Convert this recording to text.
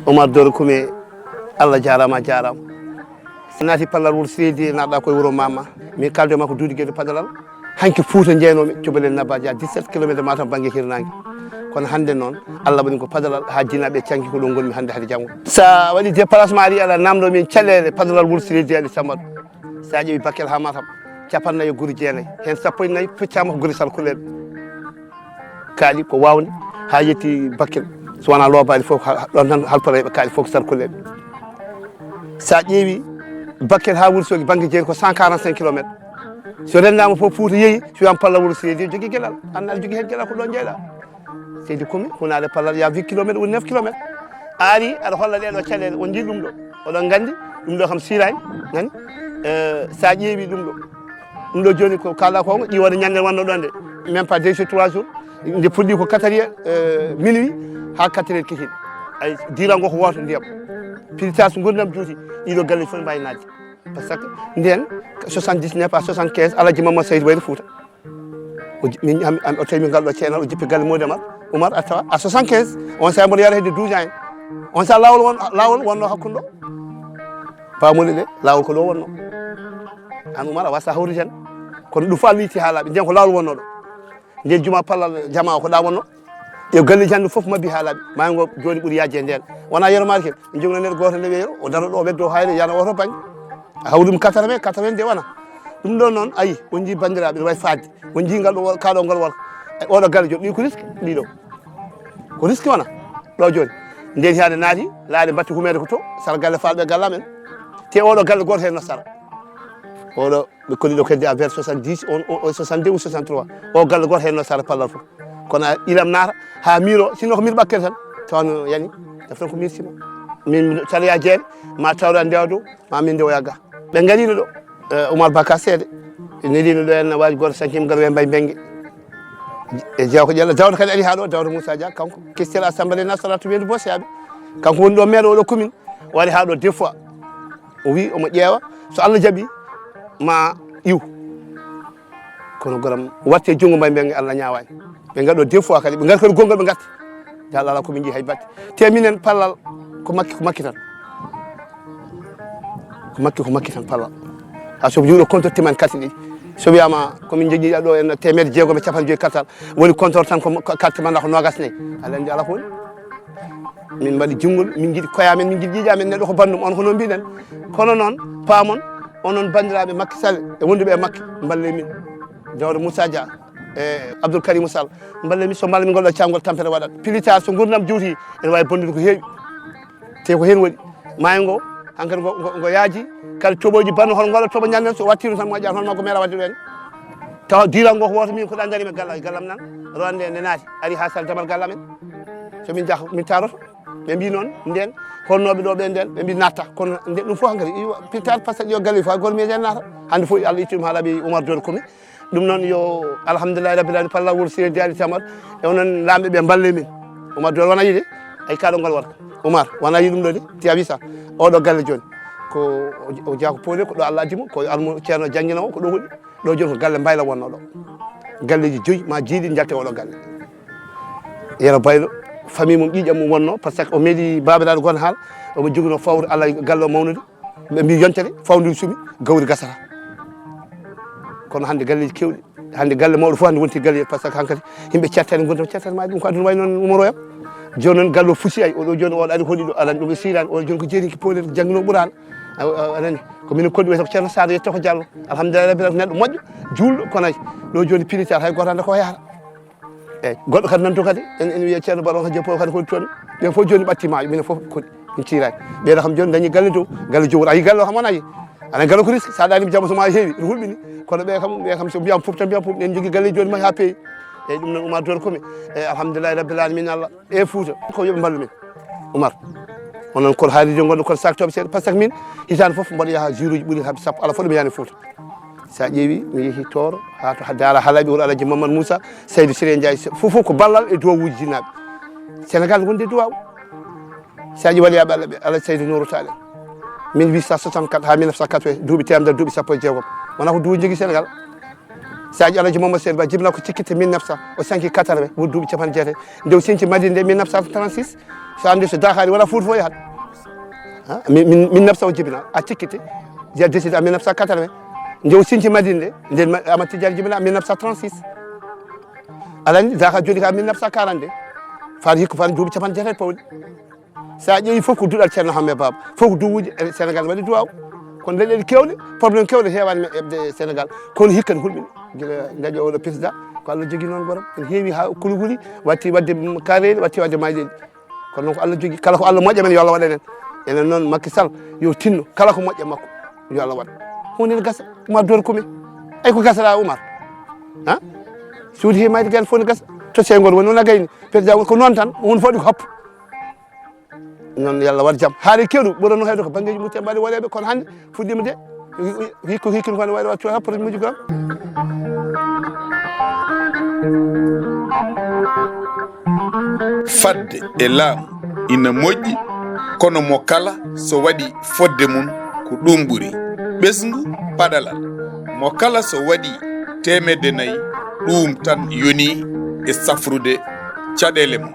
Omar Doro Kume Allah jarama jarama nati pallal wol seydi naɗa koye wuuro mama min kalde makko duuɗi gueɗe padalal hanki Fouta jeeynomi cubalel nabaji 17 kilométre matam banggue hirnangue kono hande noon Allah waɗi ko padalal ha jinaɓe canki ko ɗo gonmi hande hade janggo sa waɗi déplacement ari ala namdo min caɗele padalal wol seydi ali Samadou sa ƴeewi Bakel ha Matam capannayyi guuri jeenayyi hen sappo e nayyi feccama ko guuri Salkuleɓe kaaɗi ko wawde ha yetti Bakel so wona loobade fof ɗon tan halporoɓe kaaɗi fof ko Salkuleɓe sa ƴeewi Bakel ha Wourossogui banggue jeeri ko 145 kilométres so rendama fof Fouta yeehi so wiyama pallal Wuro Seydi jogui gueɗal an aɗa jogui hen gueɗal ko ɗon jeyɗa Seydi Koumi hunade pallal ya 8 kilométres woni 9 kilométres a ari aɗa holla ɗeɗo caɗele on jii ɗum ɗo oɗon gandi ɗum ɗo kam sirani nani sa ƴeewi ɗum ɗo joni ko kalɗa ko ƴiwode ñande wonno ɗon de même pas 2 jours 3 jours nde puɗɗi ko 4 heures minuit ha 4 heures kikiɗe ay dirango ko woto ndiyam pilitage gurdam juuti ɗiɗo galle fof mbawi nadde par ce que nden 79 à 75 Alaji Mamadou Seydou wayde Fouta min o tawi min ngalɗo ceenal o jippi galle Modou Oumar a tawa à 75 on sa mboɗo yara hedde 12 ans en on sa lawol wonno hakkude ɗo pamuɗe ɗe lawol ko ɗo wonno an Oumar a wasa hawri tan kono ɗum fof a liiti haalaɓe nden ko lawol wonno ɗo nden juma pallal jama ko ɗa wonno yo galle jande foof mabbi haalaɓe maygo joni ɓuuri yajje nden wona yeromade ken ɓe jogno neɗɗo goto nde weyro o daro ɗo weddo hayre yana oto banggue a hawri ɗum 80 nde wona ɗum ɗo noon ayi on jii bandiraɓe ne wawi fadde on jii ngal ɗo kaɗo ngal walla oɗo galle joni ɗi ko risque ɗiɗo ko risque wona ɗo joni nden hiyade naati laaɗe batti humede ko to sara galle falɓe galle amen te oɗo galle goto hen no sara oɗo ɓe kolliɗo kedde à vers 70 on 62 ou 63 o galle goto hen no sara pallal foof kono ilam naata ha miiro sinno ko miir ɓakkere tan tawno yani deftan ko mirsima min taloya jeere ma tawɗa ndewa dow ma min ndewoya ga ɓe garino ɗo Oumar Baka Seede nelino ɗo en waji goto cinquiéme garowe mbay bengue e jeewa ko ƴella dawda kadi ari ha ɗo Dawda Moussa Dia kanko kestel assemblée nationale to wendi Bosyaɓe kanko woni ɗo maire oɗo commune o wari ha ɗo 2 fois o wi omo ƴeewa so Allah jaaɓi ma iw kono goram watte junggo mbay bengue Allah ñawani ɓe gaɗo 2 fois kadi ɓe gari kadi gongal ɓe gatti dal ala komin jii hay batte te minen pallal ko makki tan ko makki tan pallal ha sobo juuɗo compteur timan carte ɗiɗi so wiyama komin jogui ɗo en temedde jeegom e capanɗe joyyi kartal woni compteur tan ko carte manɗa ko nogas nayyi aɗa andi ala ko woni min mbaɗi junggol min jiiɗi koyamen min jiiɗi ƴiƴamen neɗɗo ko bandum on hono mbiɗen kono noon paamon onon bandiraɓe Macky Sall e wonduɓe e Macky balle min Dawda Moussa Dia e Abdoul Karimou Sall balle min so mballa min golɗo caangol tampere waɗat pilitage so gurdam juuti ene wawi bondude ko heewi te ko hen waɗi maayo ngo hankkadi ngo yaaji kala toɓoji banno hol ngoɗo toɓo ñanden so wattino tan mo ƴan holma ko meeɗa wadde ɗo en tawa diral ngo ko woto min ko ɗa darima gallam nan ronde nde naati ari ha sal damal gallamen somin jaaha min taroto ɓe mbi noon nden honnoɓe ɗo ɓe nden ɓe mbi natta kono nde ɗum fof hankkadi pilitage par ce que yo galle fof goto miijen naata hande fof Allah itti ɗum haalaɓe Oumar Doro Koumi ɗum noon yo alhamdulillahi rabbil alamin pallal Wuro Seydi Ali Samadou e onon lamɓe ɓe balle min Oumar Doro wona yiide ay kaɗo ngal waɗa Oumar wona yi ɗum ɗo de ti a wi sa oɗo galle joni ko o jeeya ko poole ko ɗo Allah addimo ko almu ceerno jangguinowo ko ɗo huuɗi ɗo joni ko galle Mbayla wonno ɗo galleji 5 ma jiiɗi jalte oɗo galle Yero Baylo famille mum ƴiƴam mum wonno par ce que o meeɗi babaɗaɗo gon haala omo joguino fawru Allah galle o mawnude ɓe mbi yontere fawdu suumi gawri gasata kono hande galleji kewɗi hande galle mawɗo fof hande wonti galle par ce que hankkadi yimɓe cettani gondom cettani ɗum ko aduna way noon Oumaro yam joni noon galle o fusi ay oɗo joni oɗo ari hoɗi ɗo aɗani ɗum e sirani oɗo joni ko jeerinki poolel jangguino ɓuurano anani komin kodɗi wiyata ko ceerno Sado yetto ko Diallo alhamdulillahi rabbil alamin neɗɗo moƴƴo julɗo kono ɗo joni pilitage hay goto hande ko yahata eyyi goɗɗo kadi nanto kadi en wiya ceerno Baɗo ko jeppo kadi hoɗi toon ɓen fof joni ɓatti maayo minen fof koɗi min cirani ɓeɗo kam joni dañi galle dow galle jowuro ayi galle o kam wona ayi anan galle ko risque sa ɗanima jamma so ma heewi ne hulɓini kono ɓe kam so mbiyama foof tan mbiyama foof en jogui galle joni ma ha peewi eyyi ɗum noon Oumar Doro Koumi eyyi alhamdulillahi rabbil alamin Allah e Fouta ko yoɓe mballu min Oumar onon koto haalide gonɗo koto saktoɓe seeɗa par ce que min hitande foof mbaɗa yaaha jour uji ɓuuri haɓe sappo ala fof ɗum yani Fouta sa ƴeewi mi yeehi Toro ha to Daara Halaɓi wuuro Alaji Mamadou Moussa Seydou Siré Ndiaye fof ko ballal e duwawuji jinnaɓe Sénégal wonde e duwaw sa ƴeewi Allah Alaji Seydou Nourou Tall 1864 ha 1980 duuɓi temedere duuɓi sappo e jeegom wona ko duuɓi jogui Sénégal Sadio Alaji Mamadou Seydi Ba jibina ko cikkite 1900 o sanki 80 wo duuɓi capan jeete nde o sinci Madine nde 1936 so andi so Dakar wala Fouta fof yahat 1900 o jibina a cikkite j'ai décidé en 1980 nde o sinci Madine nde nden Amadou Tidiane jibina en 1936 alani Dakar joni ka 1940 nde faade hikko faade duuɓi capan jeetati pawɗi sa ƴeewi fof ko duɗal ceerno Hammet Baba fof ko duwuji Sénégal waɗi duwaw kono leɗɗeɗe kewɗe probléme kewɗe hewani eɓde Sénégal kono hikka ne hulɓini guila daƴo oɗo président ko Allah jogui noon goram ene heewi ha kulihuli watti wadde kareɗe watti wadde mayɗeɗi kono noon ko Allah jogui kala ko Allah moƴƴa men yo Allah waɗ enen enen noon Macky Sall yo tinno kala ko moƴƴa makko yo Allah waɗ hunde ne gasa Oumar Dore Koumé ay ko gasata Oumar suudi he mayde galle fof ne gasa to sengol woni noon a gayni président ko noon tan hunde fof ɗi ko happu noon yo Allah waɗ jaam haade kewɗu ɓuurano hewde ko banggueji mutte mbaɗi waɗeɓe kono hannde fuɗɗima de hikko hikkino kone waɗi wattu ha projet muji gram fadde e laamu ina moƴƴi kono mo kala so waɗi fodde mum ko ɗum ɓuri ɓesngu paɗalal mo kala so waɗi 400 ɗum tan yoni e safrude caɗele mum